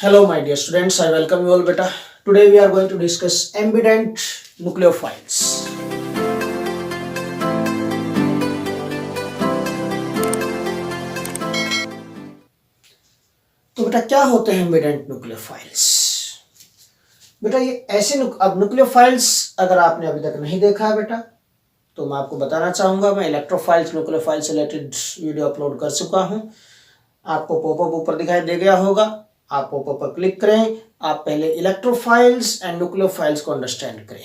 Hello, my dear students. I welcome you all, beta. Today we are going to discuss ambident nucleophiles. तो बेटा क्या होते हैं ambient nucleophiles? बेटा ये ऐसे अब न्यूक्लियोफाइल्स अगर आपने अभी तक नहीं देखा है बेटा, तो मैं आपको बताना चाहूंगा। मैं इलेक्ट्रोफाइल्स न्यूक्लियोफाइल्स से रिलेटेड वीडियो अपलोड कर चुका हूं। आपको पॉपअप ऊपर दिखाई दे गया होगा, आप पॉपअप पर क्लिक करें। आप पहले इलेक्ट्रोफाइल्स एंड न्यूक्लियोफाइल्स को अंडरस्टैंड करें।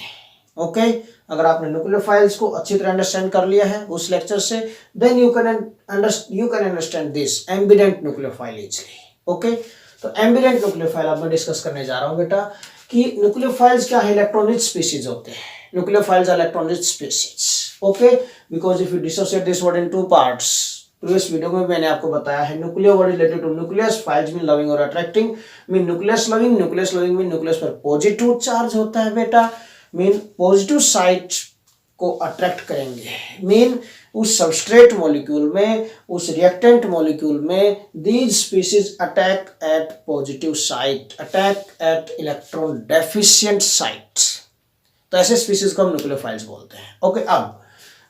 ओके, अगर आपने न्यूक्लियोफाइल्स को अच्छी तरह अंडरस्टैंड कर लिया है उस लेक्चर से, then you can understand this ambident nucleophile easily. Okay, तो एम्बिडेंट न्यूक्लियोफाइल अब मैं डिस्कस करने जा रहा हूं बेटा कि न्यूक्लियोफाइल्स क्या है। इलेक्ट्रॉन रिच स्पीशीज होते हैं। Nucleophiles are electron rich species. Okay, because if you dissociate this word in two parts, previous video में मैंने आपको बताया है nucleo word related to nucleus, philes mean loving और attracting, mean nucleus loving mean nucleus पर positive charge होता है बेटा, मीन पॉजिटिव साइट को अट्रैक्ट करेंगे, मीन उस सबस्ट्रेट मॉलिक्यूल में, उस रिएक्टेंट मॉलिक्यूल में these species attack at positive site, attack at electron deficient site. तो ऐसे स्पीशीज को हम न्यूक्लियोफाइल्स बोलते हैं। ओके, अब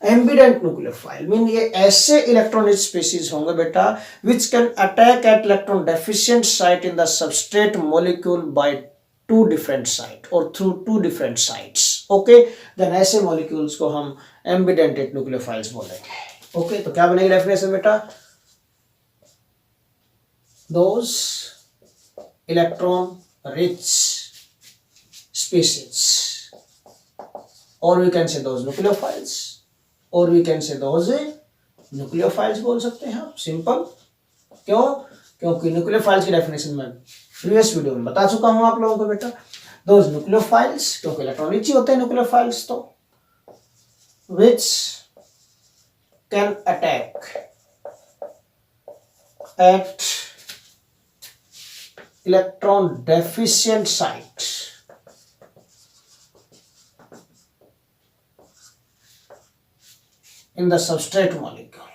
एम्बिडेंट न्यूक्लियोफाइल मीन ये ऐसे इलेक्ट्रॉन रिच स्पीशीज होंगे बेटा which can attack at electron deficient site in the substrate molecule by two different site और through two different sites. Okay, then ऐसे मॉलिक्यूल्स को हम एम्बिडेंट न्यूक्लियोफाइल्स बोलेंगे। ओके, तो क्या बनेगी डेफिनेशन बेटा? दोज इलेक्ट्रॉन रिच स्पीशीज, और we can say those nucleophiles, और we can say those nucleophiles बोल सकते हैं आप। सिंपल। क्यों? क्योंकि न्यूक्लियोफाइल्स की डेफिनेशन में प्रीवियस वीडियो में बता चुका हूं आप लोगों को बेटा। दोज न्यूक्लियोफाइल्स, क्योंकि इलेक्ट्रॉन रिच ही होते हैं न्यूक्लियोफाइल्स, तो विच can attack at electron deficient site in the substrate molecule,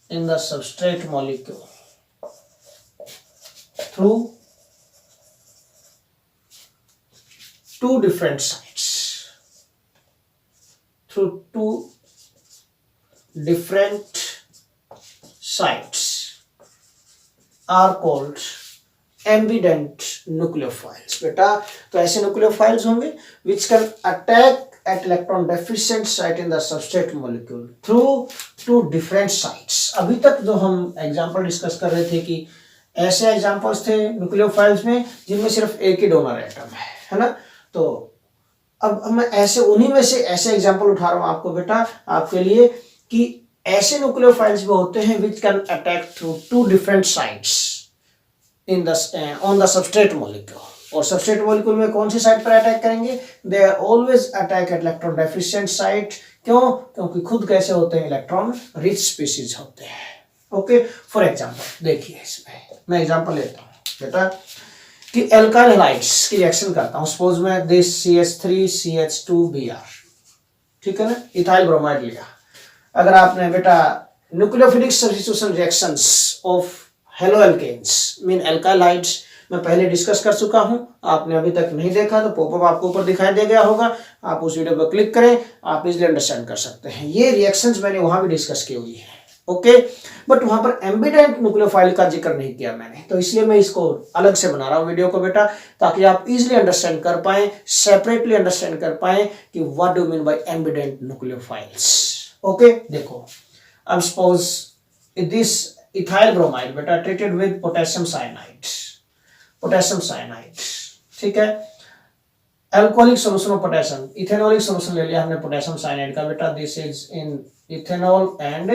in the substrate molecule through two different sites, through two different sites are called ambident nucleophiles बेटा। तो ऐसे nucleophiles होंगे which can attack at electron deficient site in the substrate molecule through two different sites. अभी तक जो हम example discuss कर रहे थे कि ऐसे एग्जांपल्स थे न्यूक्लियोफाइल्स में जिनमें सिर्फ एक ही डोनर एटम है ना। तो अब मैं ऐसे उन्हीं में से ऐसे एग्जांपल उठा रहा हूं आपको बेटा, आपके लिए, कि ऐसे न्यूक्लियोफाइल्स भी होते हैं which can attack through two different sites in the on the substrate molecule. और सबस्ट्रेट मॉलिक्यूल में कौन सी साइट पर अटैक करेंगे? They are always attack at electron deficient site. क्यों? क्योंकि खुद कैसे होते हैं? इलेक्ट्रॉन रिच स्पीशीज होते हैं। ओके, फॉर एग्जांपल देखिए, इसमें मैं एग्जांपल लेता हूं बेटा कि एल्काइल हैलाइड्स की रिएक्शन करता हूं। सपोज मैं दिस CH3CH2Br, ठीक है ना, इथाइल ब्रोमाइड लिया। अगर आपने बेटा nucleophilic substitution reactions of halo alkanes mean alkyl halides मैं पहले डिस्कस कर चुका हूं। आपने अभी तक नहीं देखा तो पॉपअप आपको ऊपर दिखाई दे गया होगा, आप उस वीडियो पर क्लिक करें, आप इजीली अंडरस्टैंड कर सकते हैं। ये रिएक्शंस मैंने वहां भी डिस्कस की हुई है। ओके, बट वहां पर एम्बिडेंट न्यूक्लियोफाइल का जिक्र नहीं किया मैंने, तो इसलिए मैं इसको अलग से बना रहा हूं वीडियो को बेटा, ताकि आप इजीली अंडरस्टैंड कर पाए, सेपरेटली अंडरस्टैंड कर पाए कि what do mean by ambient nucleophiles. Okay, देखो अब सपोज दिस इथाइल ब्रोमाइड बेटा ट्रीटेड विद पोटेशियम साइनाइड, ठीक है, alcoholic solution of potassium, ethanolic solution ले लिया हमने पोटेशियम साइनाइड का बेटा। This is in ethanol and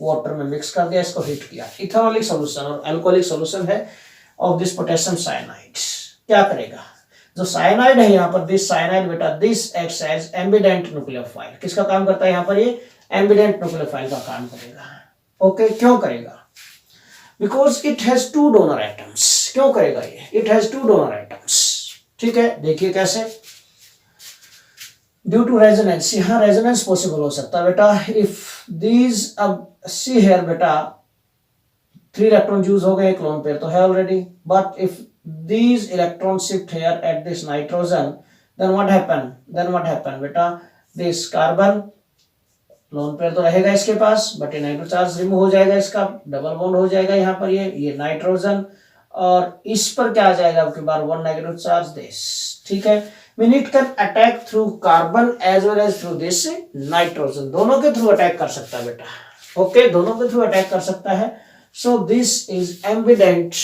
water में मिक्स कर दिया, इसको हीट किया। इथेनॉलिक सॉल्यूशन और अल्कोहलिक सॉल्यूशन है ऑफ दिस पोटेशियम साइनाइड। क्या करेगा? जो साइनाइड है यहाँ पर, दिस साइनाइड बेटा, this acts as ambident nucleophile. किसका काम करता है यहाँ पर? ये एम्बिडेंट न्यूक्लियोफाइल का काम करेगा। ओके, क्यों करेगा? Because it has two donor atoms. क्यों करेगा ये? It has two donor atoms, ठीक है। देखिए कैसे, ड्यू टू रेजोनेंस, यहां रेजोनेंस पॉसिबल हो सकता है बेटा। इफ दीज, अब सी हेयर बेटा, 3 इलेक्ट्रॉन यूज हो गए, एक लोन पेयर तो है already, but if these electrons shift here at this nitrogen, then what happen बेटा, this carbon लोन पेयर तो रहेगा इसके पास, बट ये नाइट्रो चार्ज रिमूव हो जाएगा, इसका डबल बॉन्ड हो जाएगा यहाँ पर, ये नाइट्रोजन, और इस पर क्या आ जाएगा आपके बार 1 नेगेटिव चार्ज दिस, ठीक है। Mean it can attack through carbon as well as through this nitrogen, दोनों के थ्रू अटैक कर सकता है बेटा, ओके, दोनों के थ्रू अटैक कर सकता है। सो this is ambident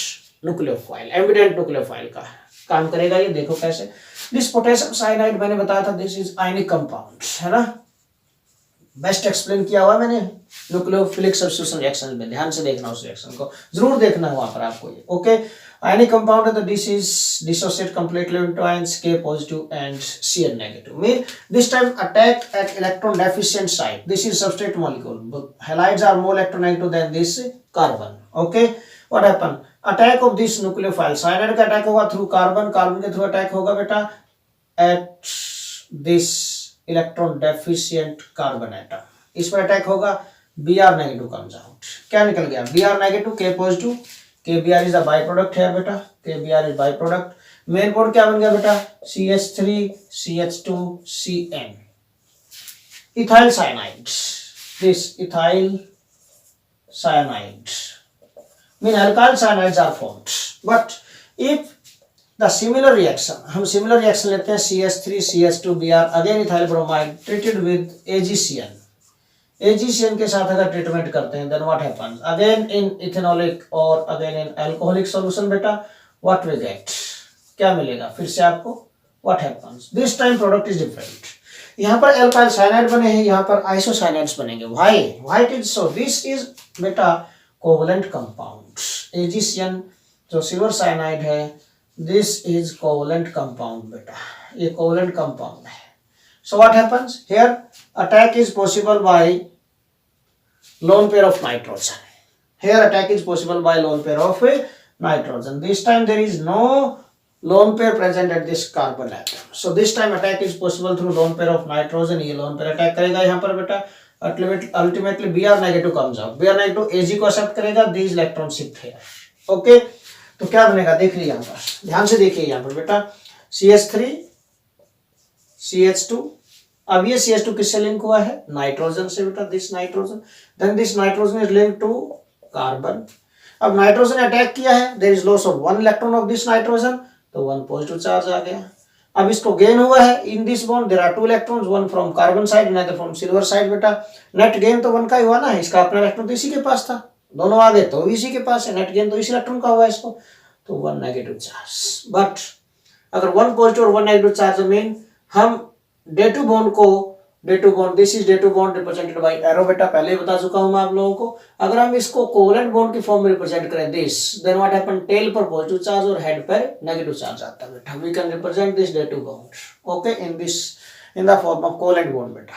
nucleophile, ambident nucleophile का काम करेगा ये, देखो कैसे। दिस पोटेशियम साइनाइड मैंने बताया था दिस इज आयनिक कंपाउंड, है ना, बेस्ट एक्सप्लेन किया हुआ मैंने न्यूक्लियोफिलिक सब्स्टिट्यूशन रिएक्शन में, ध्यान से देखना उस रिएक्शन को, जरूर देखना है वहां पर आपको ये, ओके। आयनिक कंपाउंड है तो this is dissociate completely into ions K positive and Cn negative, mean this time attack at electron deficient site, this is substrate molecule, halides are more electronegative than this carbon, okay। what happen, attack of this nucleophile, cyanide का attack होगा through carbon, carbon के through attack होगा बेटा at this electron deficient carbon atom, इस पर attack होगा, Br negative comes out, क्या निकल गया, Br negative K positive, KBr is a by product है बेटा, KBr is by product, main bond क्या बन गया बेटा, CH3 CH2 Cn, ethyl cyanide, this ethyl cyanide, mean alkyl cyanides are formed, but if the similar reaction, हम similar reaction लेते हैं CH3 CH2 Br again ethyl bromide treated with AgCN, AgCN के साथ अगर ट्रीटमेंट करते हैं then what happens, again in ethanolic और again in alcoholic solution बेटा, व्हाट वी गेट, क्या मिलेगा फिर से आपको, what happens, this time product is different, यहाँ पर अल्काइल साइनाइड बने हैं, यहाँ पर आइसोसाइनाइड्स बनेंगे, why it is so, this is बेटा कोवलेंट कंपाउंड, AgCN जो सिल्वर साइनाइड है, this is covalent compound beta, ये covalent compound है। so what happens here, attack is possible by lone pair of nitrogen, here attack is possible by lone pair of nitrogen, this time there is no lone pair present at this carbon atom, so this time attack is possible through lone pair of nitrogen, ये lone pair attack करेगा यहाँ पर बेटा, ultimately Br negative comes out, Br negative Ag को accept करेगा, these electrons shift here, okay। तो क्या बनेगा देख लीजिए यहाँ पर, ध्यान से देखिए यहाँ पर बेटा, CH3 CH2, अब ये CH2 किससे लिंक हुआ है, नाइट्रोजन से बेटा, this nitrogen, then this nitrogen is link to carbon, अब नाइट्रोजन अटैक किया है, there is loss of 1 electron of this nitrogen, तो 1 पॉजिटिव चार्ज आ गया, अब इसको गेन हुआ है, in this bond there are 2 electrons, one from carbon side another from silver side बेटा, नेट गेन तो 1 का ही हुआ ना, इसका अपना इलेक्ट्रॉन तो इसी के पास था, दोनों आ गए तो इसी के पास है, नेट गेन तो इस इलेक्ट्रॉन का हुआ इसको, तो 1 नेगेटिव चार्ज, बट अगर 1 पॉजिटिव और 1 नेगेटिव चार्ज मीन हम dative bond this is dative bond represented by arrow बेटा, पहले ही बता चुका हूं मैं आप लोगों को, अगर हम इसको कोवलेंट बॉन्ड की फॉर्म में रिप्रेजेंट करें this, then what happen, tail पर पॉजिटिव चार्ज और हेड पर नेगेटिव चार्ज आता है बेटा, we can represent this dative bond, okay, in the form of covalent bond बेटा।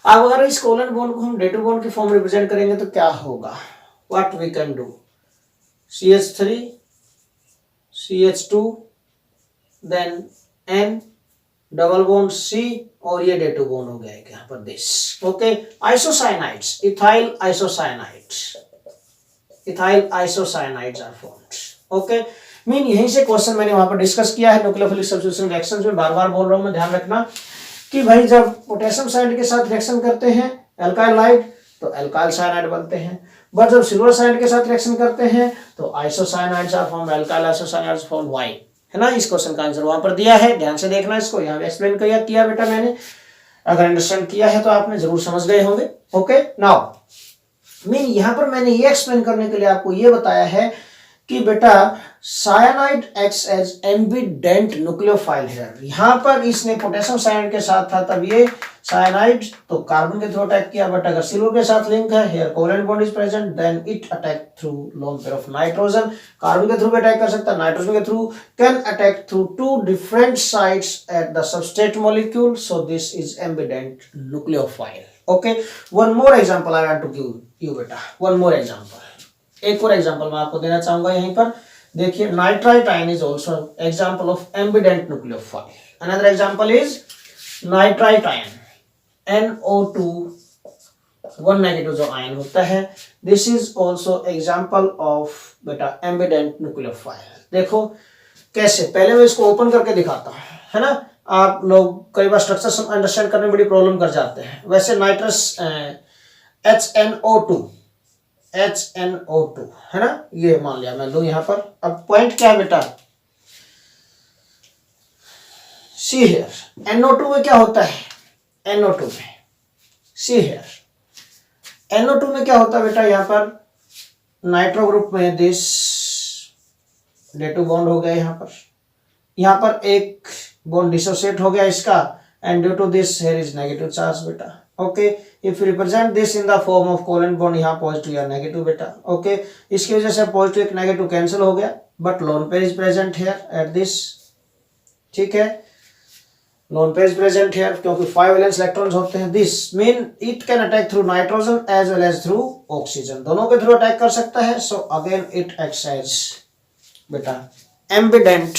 अब अगर इस कोवलेंट बॉन्ड को हम डे टू बॉन्ड की फॉर्म में रिप्रेजेंट करेंगे तो क्या होगा, what we can do, CH3 CH2 then N double bond C और ये डे टू बॉन्ड हो गया है यहाँ पर this, okay, isocyanides, ethyl isocyanides are formed, okay, mean यहीं से क्वेश्चन मैंने वहां पर डिस्कस किया है न्यूक्लियोफिलिक सब्स्टिट्यूशन रिएक्शंस में, बार बार बोल रहा हूं मैं, ध्यान रखना कि भाई जब पोटेशियम साइनाइड के साथ रिएक्शन करते हैं अल्काइल हाइड तो अल्काइल साइनाइड बनते हैं, बट जब सिल्वर साइनाइड के साथ रिएक्शन करते हैं तो isocyanides are form, alkyl isocyanides form, why, है ना, इस क्वेश्चन का आंसर वहां पर दिया है, ध्यान से देखना इसको, यहाँ पे एक्सप्लेन किया बेटा मैंने, अगर अंडरस्टैंड किया है तो आपने जरूर समझ गए होंगे, ओके। नाउ मीन यहाँ पर मैंने ये एक्सप्लेन करने के लिए आपको ये बताया है कि बेटा cyanide acts as ambident nucleophile है, यहाँ पर इसने पोटेशियम साइनाइड के साथ था तब ये साइनाइड तो कार्बन के थ्रू अटैक किया, बट अगर सिल्वर के साथ लिंक है, here covalent bond is present, then it attack through lone pair of nitrogen, carbon के थ्रू भी अटैक कर सकता है, नाइट्रोजन के through, can attack through 2 different sites at the substrate molecule, so this is ambident nucleophile, okay. One more example I want to give you बेटा, one more example, एक और example मैं आपको देना चाहूंगा यहीं पर, देखिए nitrite ion is also example of ambient nucleophile, another example is nitrite ion NO2 one negative जो आयन होता है। This is also example of बेटा एम्बिडेंट न्यूक्लियोफाइल। देखो कैसे, पहले मैं इसको ओपन करके दिखाता हूँ, है ना। आप लोग कई बार स्ट्रक्चर अंडरस्टैंड करने में बड़ी प्रॉब्लम कर जाते हैं। वैसे नाइट्रस HNO2 है ना, ये मान लिया मैं लू यहाँ पर। अब पॉइंट क्या है बेटा, सी हियर NO2 में क्या होता है, NO2 में सी हियर NO2 में क्या होता है बेटा, यहाँ पर नाइट्रो ग्रुप में दिस D2 बॉन्ड हो गया, यहाँ पर एक बॉन्ड डिसोसिएट हो गया इसका, and due to this here is negative charge बेटा। Okay, if you represent this in the form of covalent bond, यहाँ पॉजिटिव या नेगेटिव बेटा। ओके, इसकी वजह से पॉजिटिव एक नेगेटिव कैंसिल हो गया, but lone pair is present here at this, ठीक है, lone pair is present here क्योंकि 5 वैलेंस इलेक्ट्रॉन्स होते हैं। This mean it can attack through nitrogen as well as through oxygen, दोनों के थ्रू अटैक कर सकता है। So again it acts as बेटा एम्बिडेंट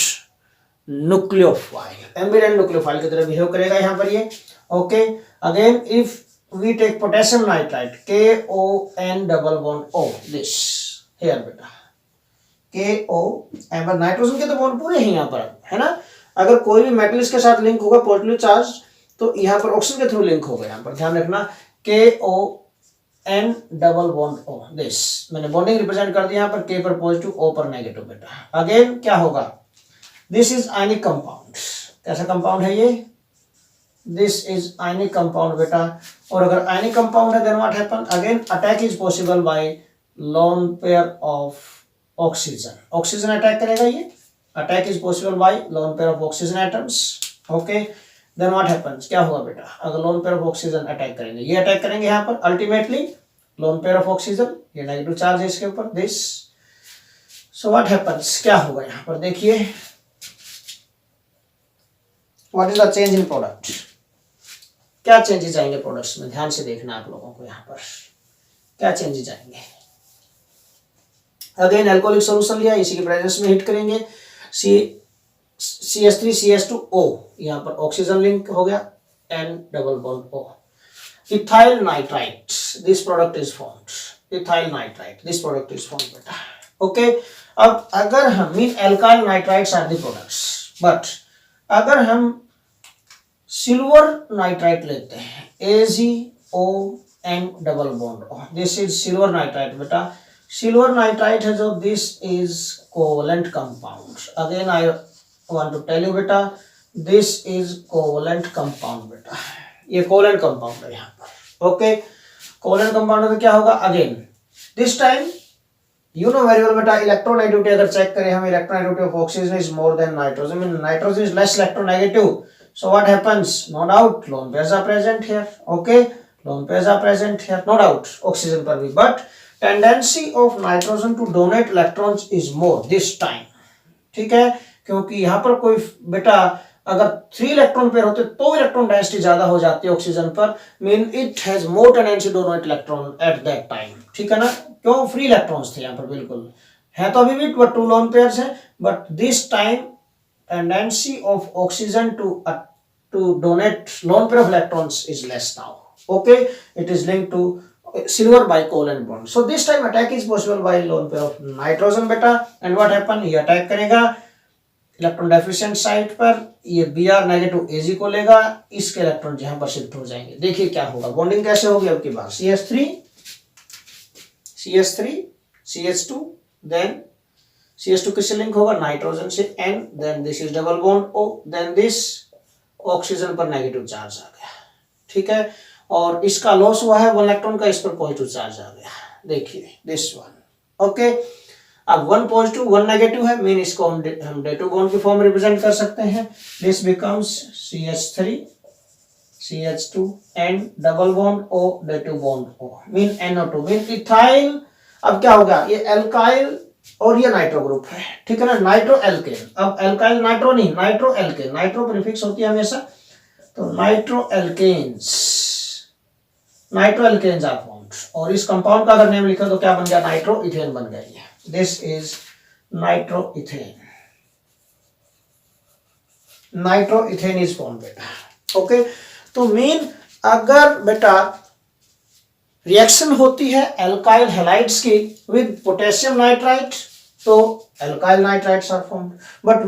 न्यूक्लियोफाइल, एम्बिडेंट न्यूक्लियोफाइल की तरह बिहेव करेगा यहाँ पर ये। Okay, again if we take potassium nitrite KON double bond O, this here बेटा KO, नाइट्रोजन के तो बॉन्ड पूरे हैं यहाँ पर, है ना। अगर कोई भी मेटल इसके साथ लिंक होगा पॉजिटिव चार्ज, तो यहाँ पर ऑक्सीजन के थ्रू लिंक होगा, यहाँ पर ध्यान रखना KON double bond O, this मैंने बॉन्डिंग रिप्रेजेंट कर दिया यहाँ पर, K पर पॉजिटिव, O पर नेगेटिव बेटा। अगेन क्या होगा, दिस इज आयनिक कंपाउंड, कैसा कंपाउंड है ये, दिस इज आयनिक कंपाउंड बेटा। और अगर आयनिक कंपाउंड है then what happen, again attack is possible by lone pair of oxygen, oxygen attack करेगा ये, attack is possible by lone pair of oxygen atoms. Okay, then what happens, क्या होगा बेटा, अगर loan pair of oxygen attack करेंगे, ये attack करेंगे यहाँ पर, ultimately loan pair of oxygen, ये नेगेटिव चार्ज है इसके ऊपर, दिस। सो व्हाट हैपेंस, क्या होगा यहाँ पर देखिए, what is the change in product, क्या चेंजेस आएंगे प्रोडक्ट्स में, ध्यान से देखना आप लोगों को, यहाँ पर क्या चेंजेस आएंगे। अगेन एल्कोहलिक सॉल्यूशन लिया, इसी के प्रेजेंस में हीट करेंगे, CH3CH2O, यहाँ पर ऑक्सीजन लिंक हो गया, N double bond O, ethyl nitrite, this product is formed, ethyl nitrite, this product is formed बेटा। ओके, अब अगर हम mean alkyl nitrites are the products, but अगर हम सिल्वर नाइट्राइट लेते हैं AgON double bond O, this is silver nitrite बेटा, silver nitrite है जो, this is covalent compound. Again I want to tell you बेटा, दिस इज कोवेलेंट कंपाउंड बेटा, ये कोवेलेंट कंपाउंड है यहाँ पर। ओके, कोवेलेंट कंपाउंड में क्या होगा, again this time you know very well बेटा, इलेक्ट्रोनेगेटिविटी अगर चेक करें हम, electronegativity of oxygen is more than nitrogen, mean nitrogen is less electronegative, so what happens, no doubt lone pairs are present here. Okay, lone pairs are present here, no doubt oxygen पर भी, but tendency of nitrogen to donate electrons is more this time, ठीक है, क्योंकि यहाँ पर कोई बेटा अगर 3 इलेक्ट्रॉन पेयर होते तो इलेक्ट्रॉन डेंसिटी ज्यादा हो जाती है ऑक्सीजन पर, mean it has more tendency to donate electron at that time, ठीक है ना, क्यों, फ्री इलेक्ट्रॉन्स थे यहाँ पर, बिल्कुल है तो अभी भी, बट 2 लोन पेयर्स हैं, but this time tendency of oxygen to donate lone pair of electrons is less now. Okay, it is linked to silver by covalent bond. So this time attack is possible by lone pair of nitrogen beta, and what happen, ये attack करेगा electron deficient site पर, ये Br negative Ag को लेगा, इसके electron यहाँ पर shift हो जाएंगे। देखिए क्या होगा, बॉन्डिंग कैसे होगी आपके पास, CH3 CH2, देन CH2 किससे लिंक होगा, नाइट्रोजन से, N, then this is double bond O, then this oxygen पर नेगेटिव चार्ज आ गया, ठीक है, और इसका लॉस हुआ है 1 इलेक्ट्रॉन का, इस पर पॉजिटिव चार्ज आ गया, देखिए दिस वन। ओके, अब 1 पॉजिटिव 1 नेगेटिव है, मीन इसको हम D2 बॉन्ड की फॉर्म में रिप्रेजेंट कर सकते हैं, this becomes CH3 CH2 N double bond O D2 bond O, mean NO2, mean ethyl. अब क्या होगा, ये एल्काइल और ये नाइट्रो ग्रुप है, ठीक है ना, नाइट्रो एल्केन, अब एल्काइल नाइट्रो नहीं, नाइट्रो एल्केन, नाइट्रो प्रीफिक्स होती है हमेशा, तो नाइट्रो एल्केन्स आर फॉर्म्ड, और इस कंपाउंड का अगर नेम लिखा तो क्या बन गया, नाइट्रो इथेन बन गया, ये this is nitro ethane is formed बेटा। ओके, तो मीन अगर बेटा रिएक्शन होती है एल्काइल हैलाइड्स की विद पोटेशियम नाइट्राइट, तो alkyl nitrites are formed. But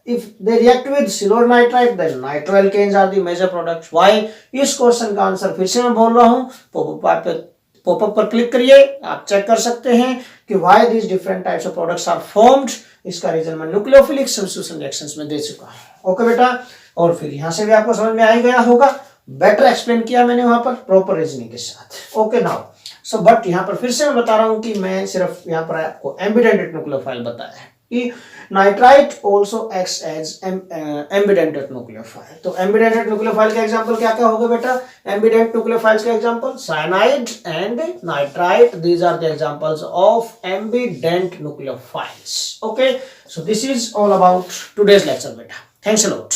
if they react with silver nitrite, then nitroalkanes are the major products. Why? इस question का आंसर फिर से मैं बोल रहा हूँ, पॉपअप पर क्लिक करिए, आप चेक कर सकते हैं कि why these different types of products are formed. इसका रीजन मैं न्यूक्लियोफिलिक सब्स्टिट्यूशन रिएक्शंस में दे चुका हूँ. ओके बेटा, और फिर यहाँ से भी आपको समझ में आ ही गया होगा, बेटर एक्सप्लेन किया मैंने वहां पर प्रॉपर रीजनिंग के साथ. ओके नाउ सो बट यहाँ पर फिर से मैं बता रहा हूँ कि मैं सिर्फ यहाँ पर आपको एम्बिडेंटेड न्यूक्लियोफाइल बताया है कि nitrite also acts as ambidentated nucleophile. तो एम्बिडेंटेड न्यूक्लियोफाइल का एग्जांपल क्या क्या होगा बेटा? एम्बिडेंट न्यूक्लियोफाइल्स का example cyanide and nitrite, these are the examples of ambident nucleophiles. Okay, so this is all about today's lecture बेटा. Thanks a lot.